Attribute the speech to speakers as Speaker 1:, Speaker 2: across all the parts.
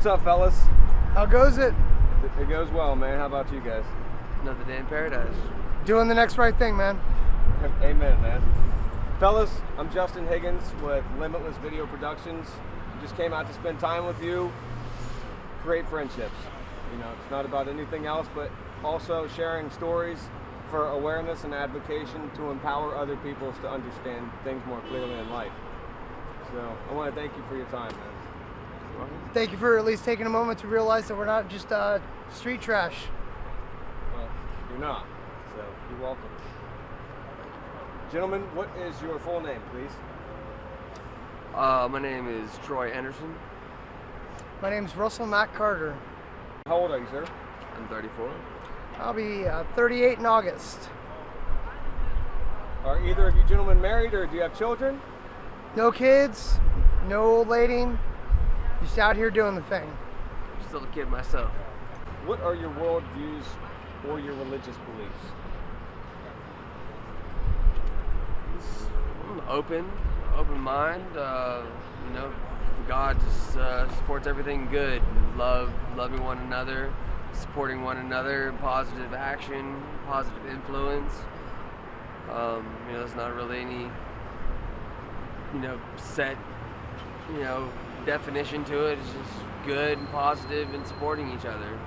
Speaker 1: up, fellas?
Speaker 2: How goes it?
Speaker 1: It goes well, man. How about you guys?
Speaker 3: Another day in paradise.
Speaker 2: Doing the next right thing, man.
Speaker 1: Amen, man. Fellas, I'm Justin Higgins with Limitless Video Productions. Just came out to spend time with you, create friendships. You know, it's not about anything else, but also sharing stories for awareness and advocation to empower other people to understand things more clearly in life. So I want to thank you for your time, man.
Speaker 2: Thank you for at least taking a moment to realize that we're not just street trash.
Speaker 1: Well, you're not, so you're welcome. Gentlemen, what is your full name, please?
Speaker 3: My name is Troy Henderson.
Speaker 2: My name's Russell Matt Karter.
Speaker 1: How old are you, sir?
Speaker 3: I'm 34.
Speaker 2: I'll be 38 in August.
Speaker 1: Are either of you gentlemen married, or do you have children?
Speaker 2: No kids, no old lady, just out here doing the thing.
Speaker 3: I'm still a kid myself.
Speaker 1: What are your worldviews or your religious beliefs?
Speaker 3: I'm open mind. You know, God just supports everything good. Loving one another, supporting one another, positive action, positive influence. You know, there's not really any, set, definition to it. It's just good and positive and supporting each other.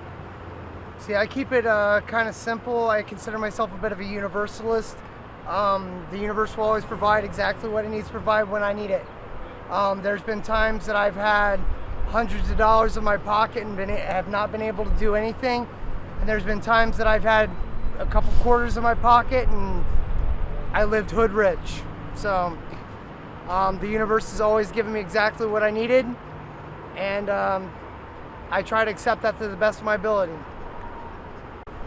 Speaker 2: See, I keep it kind of simple. I consider myself a bit of a universalist. The universe will always provide exactly what it needs to provide when I need it. There's been times that I've had hundreds of dollars in my pocket and have not been able to do anything. And there's been times that I've had a couple quarters in my pocket and I lived hood rich. So the universe has always given me exactly what I needed, and I try to accept that to the best of my ability.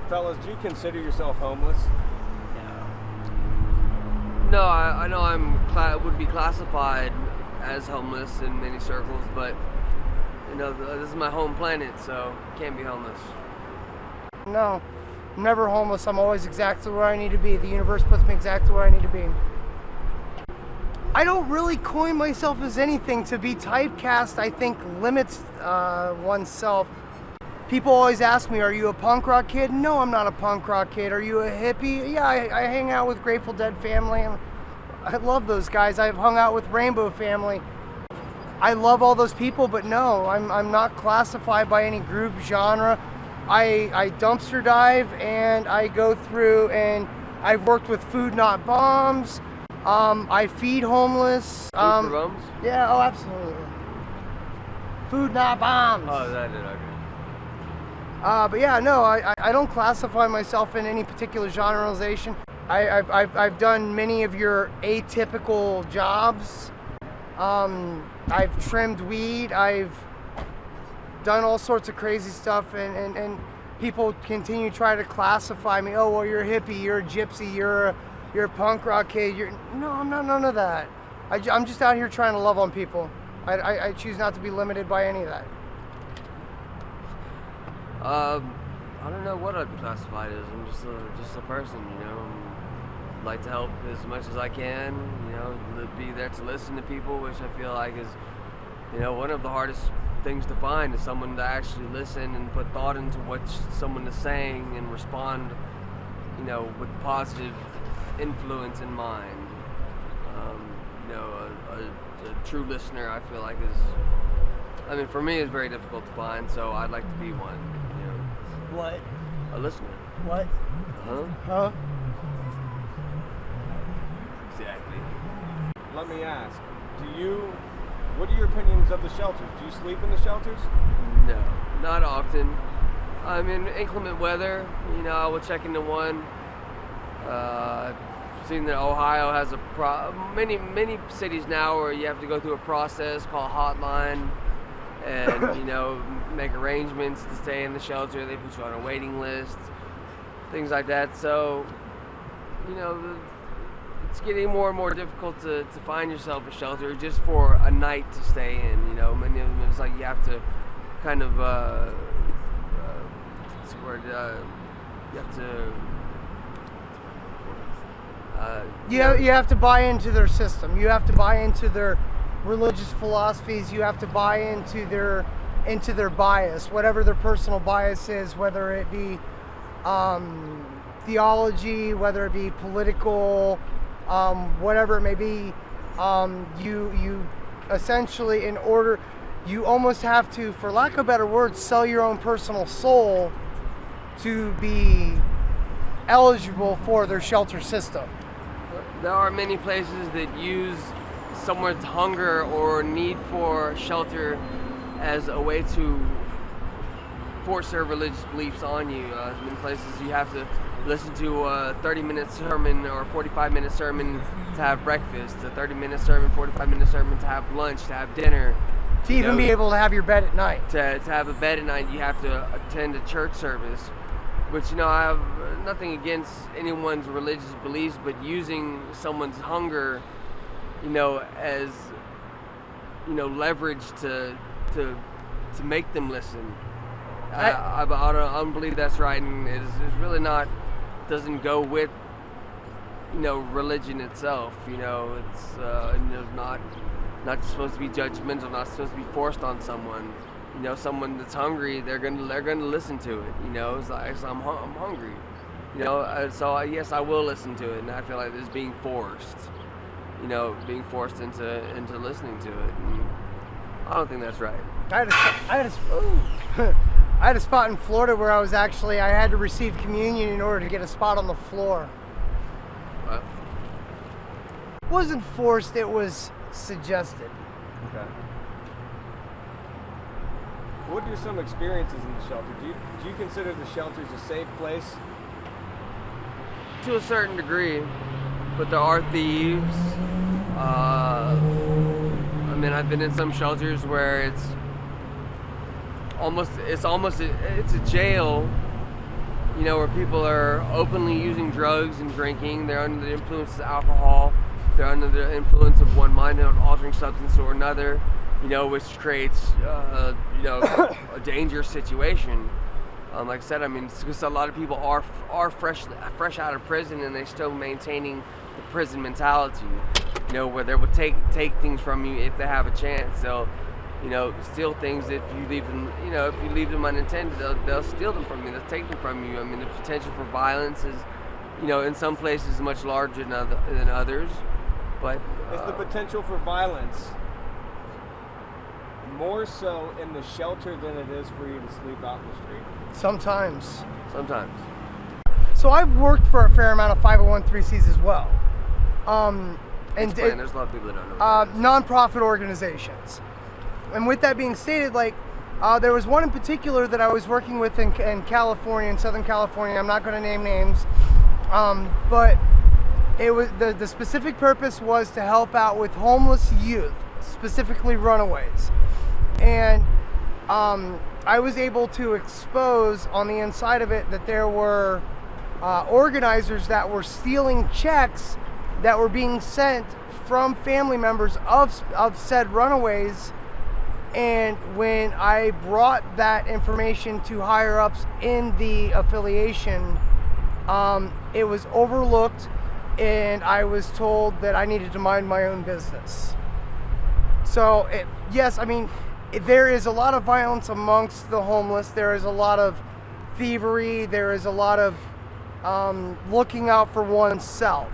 Speaker 1: Fellas, do you consider yourself homeless?
Speaker 3: No, I know would be classified as homeless in many circles, but this is my home planet, so can't be homeless.
Speaker 2: No, I'm never homeless. I'm always exactly where I need to be. The universe puts me exactly where I need to be. I don't really coin myself as anything. To be typecast, I think, limits oneself. People always ask me, are you a punk rock kid? No, I'm not a punk rock kid. Are you a hippie? Yeah, I hang out with Grateful Dead family. I love those guys. I've hung out with Rainbow family. I love all those people, but no, I'm not classified by any group, genre. I dumpster dive, and I go through, and I've worked with Food Not Bombs. I feed homeless.
Speaker 3: Food for Bombs?
Speaker 2: Yeah, oh, absolutely. Food Not Bombs.
Speaker 3: Oh, that did, okay.
Speaker 2: But yeah, no, I don't classify myself in any particular genreization. I've done many of your atypical jobs. I've trimmed weed. I've done all sorts of crazy stuff, and people continue to try to classify me. Oh, well, you're a hippie, you're a gypsy, you're a punk rock kid. No, I'm not none of that. I'm just out here trying to love on people. I choose not to be limited by any of that.
Speaker 3: I don't know what I'd be classified as. I'm just a person, like to help as much as I can, be there to listen to people, which I feel like is, one of the hardest things to find, is someone to actually listen and put thought into what someone is saying and respond, with positive influence in mind. A true listener, I feel like for me, is very difficult to find, so I'd like to be one.
Speaker 2: What?
Speaker 3: A listener.
Speaker 2: What?
Speaker 3: Huh? Exactly.
Speaker 1: Let me ask, what are your opinions of the shelters? Do you sleep in the shelters?
Speaker 3: No, not often. I'm in inclement weather, I will check into one. I've seen that Ohio has many cities now where you have to go through a process called hotline and, make arrangements to stay in the shelter. They put you on a waiting list, things like that. So, it's getting more and more difficult to find yourself a shelter just for a night to stay in. Many of them, it's like you have to kind of, what's the word? You have to.
Speaker 2: You have to buy into their system. You have to buy into their religious philosophies. You have to buy into their into their bias, whatever their personal bias is, whether it be theology, whether it be political, whatever it may be. You essentially, you almost have to, for lack of a better word, sell your own personal soul to be eligible for their shelter system.
Speaker 3: There are many places that use someone's hunger or need for shelter as a way to force their religious beliefs on you. In places you have to listen to a 30-minute sermon or a 45-minute sermon to have breakfast, a 30-minute sermon, 45-minute sermon to have lunch, to have dinner.
Speaker 2: To even be able to have your bed at night.
Speaker 3: To have a bed at night, you have to attend a church service, which, I have nothing against anyone's religious beliefs, but using someone's hunger, as, leverage to make them listen. I don't believe that's right, and it's really doesn't go with, religion itself. It's not supposed to be judgmental, not supposed to be forced on someone. Someone that's hungry, they're gonna listen to it. It's like, I'm hungry. So yes, I will listen to it, and I feel like it's being forced. Being forced into listening to it. And I don't think that's right.
Speaker 2: I had a spot in Florida where I had to receive communion in order to get a spot on the floor.
Speaker 3: What?
Speaker 2: It wasn't forced, it was suggested.
Speaker 1: Okay. What are some experiences in the shelter? Do you consider the shelters a safe place?
Speaker 3: To a certain degree, but there are thieves. I've been in some shelters where it's a jail, where people are openly using drugs and drinking. They're under the influence of alcohol. They're under the influence of one mind-altering substance or another, which creates, a dangerous situation. Like I said, it's because a lot of people are fresh out of prison, and they're still maintaining the prison mentality, where they will take things from you if they have a chance. They'll, steal things if you leave them, if you leave them unattended, they'll steal them from you, they'll take them from you. The potential for violence is, in some places much larger than others, but...
Speaker 1: Is the potential for violence more so in the shelter than it is for you to sleep out in the street?
Speaker 2: Sometimes.
Speaker 3: Sometimes.
Speaker 2: So I've worked for a fair amount of 501(c)(3)s as well.
Speaker 3: There's a lot of people that don't know.
Speaker 2: Nonprofit organizations. And with that being stated, there was one in particular that I was working with in California, in Southern California. I'm not going to name names, but it was the specific purpose was to help out with homeless youth, specifically runaways. And I was able to expose on the inside of it that there were organizers that were stealing checks that were being sent from family members of said runaways. And when I brought that information to higher ups in the affiliation, it was overlooked, and I was told that I needed to mind my own business. So yes, there is a lot of violence amongst the homeless. There is a lot of thievery. There is a lot of looking out for oneself.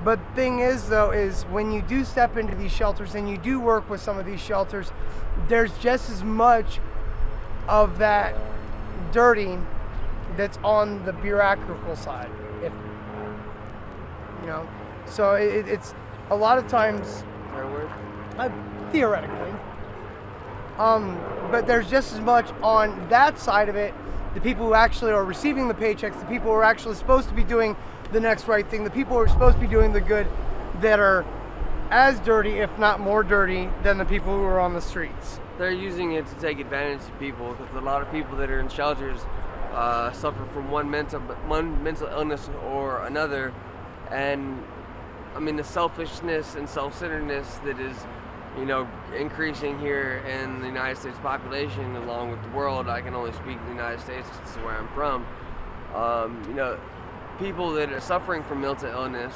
Speaker 2: But the thing is, though, is when you do step into these shelters and you do work with some of these shelters, there's just as much of that dirty that's on the bureaucratic side. So it's a lot of times, theoretically, but there's just as much on that side of it, the people who actually are receiving the paychecks, the people who are actually supposed to be doing the next right thing, the people who are supposed to be doing the good, that are as dirty, if not more dirty, than the people who are on the streets.
Speaker 3: They're using it to take advantage of people, because a lot of people that are in shelters suffer from one mental illness or another, and the selfishness and self-centeredness that is, increasing here in the United States population along with the world. I can only speak to the United States because this is where I'm from. People that are suffering from mental illness,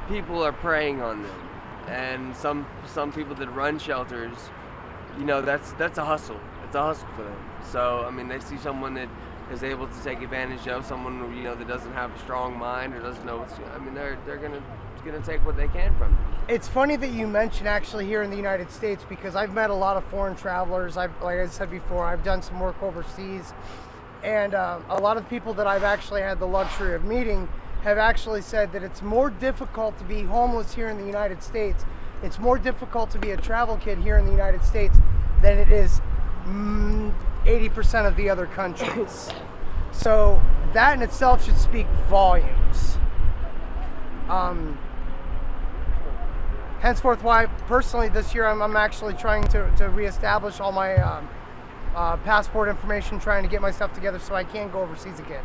Speaker 3: people are preying on them, and some people that run shelters, that's a hustle. it's a hustle for them. So I mean, they see someone that is able to take advantage of someone, you know, that doesn't have a strong mind or doesn't know what's. I mean, they're gonna take what they can from it.
Speaker 2: It's funny that you mention actually here in the United States, because I've met a lot of foreign travelers. Like I said before, I've done some work overseas, and a lot of people that I've actually had the luxury of meeting have actually said that it's more difficult to be homeless here in the United States. It's more difficult to be a travel kid here in the United States than it is 80% of the other countries. So that in itself should speak volumes. Henceforth, why personally this year I'm actually trying to reestablish all my passport information, trying to get my stuff together so I can go overseas again.